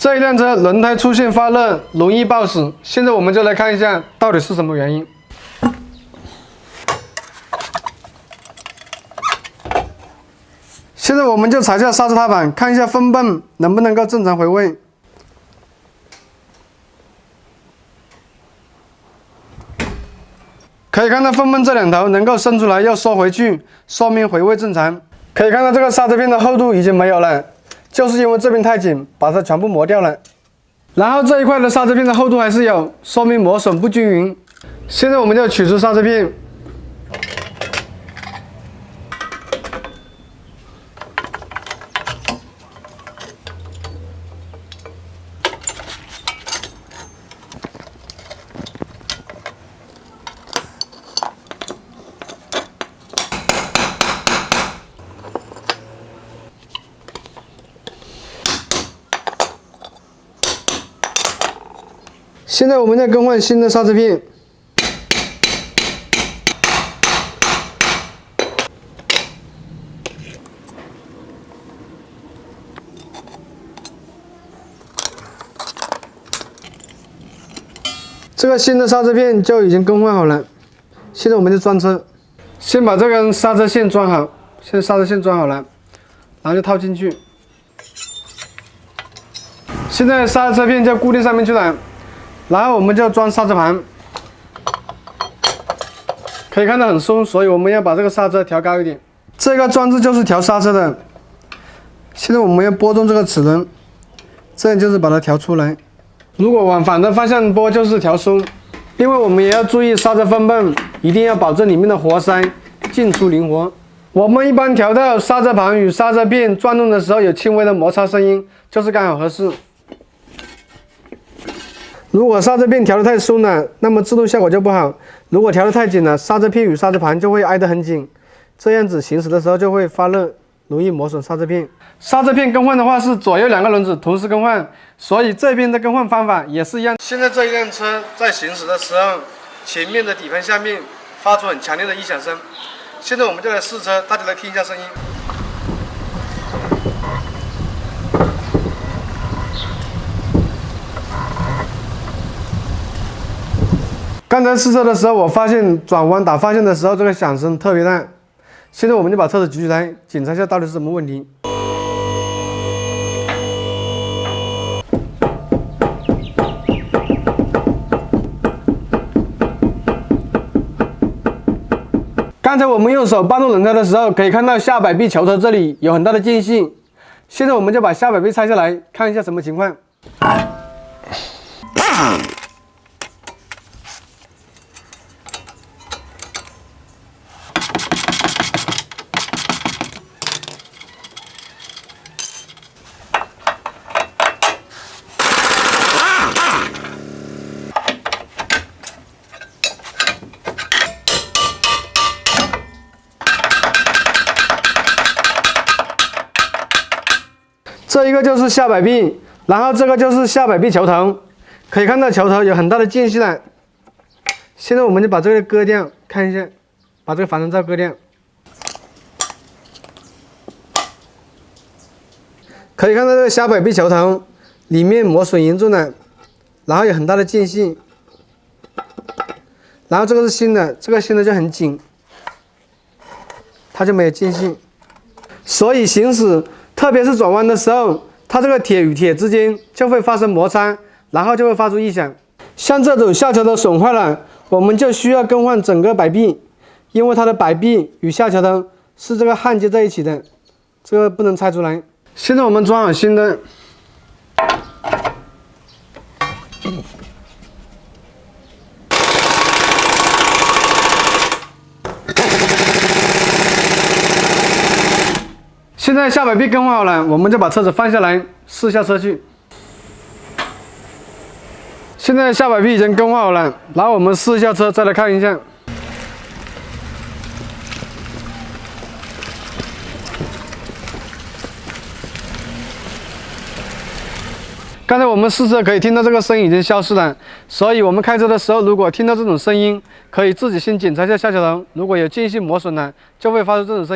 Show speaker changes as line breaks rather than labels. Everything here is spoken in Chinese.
这一辆车轮胎出现发热，容易爆死。现在我们就来看一下到底是什么原因。现在我们就踩下刹车踏板，看一下分泵能不能够正常回位。可以看到分泵这两头能够伸出来又缩回去，说明回位正常。可以看到这个刹车片的厚度已经没有了，就是因为这边太紧，把它全部磨掉了。然后这一块的刹车片的厚度还是有，说明磨损不均匀。现在我们就取出刹车片。现在我们再更换新的刹车片。这个新的刹车片就已经更换好了。现在我们就装车，先把这根刹车线装好。现在刹车线装好了，然后就套进去。现在刹车片就固定上面去了。然后我们就装刹车盘，可以看到很松，所以我们要把这个刹车调高一点。这个装置就是调刹车的。现在我们要拨动这个齿轮，这样就是把它调出来。如果往反的方向拨就是调松，因为我们也要注意刹车分泵，一定要保证里面的活塞进出灵活。我们一般调到刹车盘与刹车片转动的时候有轻微的摩擦声音，就是刚好合适。如果刹车片调得太松了，那么制动效果就不好；如果调得太紧了，刹车片与刹车盘就会挨得很紧，这样子行驶的时候就会发热，容易磨损刹车片。刹车片更换的话是左右两个轮子同时更换，所以这边的更换方法也是一样。现在这一辆车在行驶的时候，前面的底盘下面发出很强烈的异响声。现在我们就来试车，大家来听一下声音。刚才试车的时候，我发现转弯打方向的时候，这个响声特别大。现在我们就把车子举起来，检查一下到底是什么问题。刚才我们用手扳动轮胎的时候，可以看到下摆臂球头这里有很大的间隙。现在我们就把下摆臂拆下来，看一下什么情况。这一个就是下摆臂，然后这个就是下摆臂球头，可以看到球头有很大的间隙了。现在我们就把这个割掉，看一下，把这个防尘罩割掉。可以看到这个下摆臂球头里面磨损严重了，然后有很大的间隙。然后这个是新的，这个新的就很紧，它就没有间隙，所以行驶。特别是转弯的时候，它这个铁与铁之间就会发生摩擦，然后就会发出异响。像这种下球头损坏了，我们就需要更换整个摆臂，因为它的摆臂与下球头是这个焊接在一起的，这个不能拆出来。现在我们装好新的。现在下摆臂更换好了，我们就把车子放下来试下车去。现在下摆臂已经更换好了，然后我们试一下车，再来看一下。刚才我们试车可以听到这个声音已经消失了，所以我们开车的时候，如果听到这种声音，可以自己先检查一下下球头，如果有间隙磨损了，就会发出这种声音。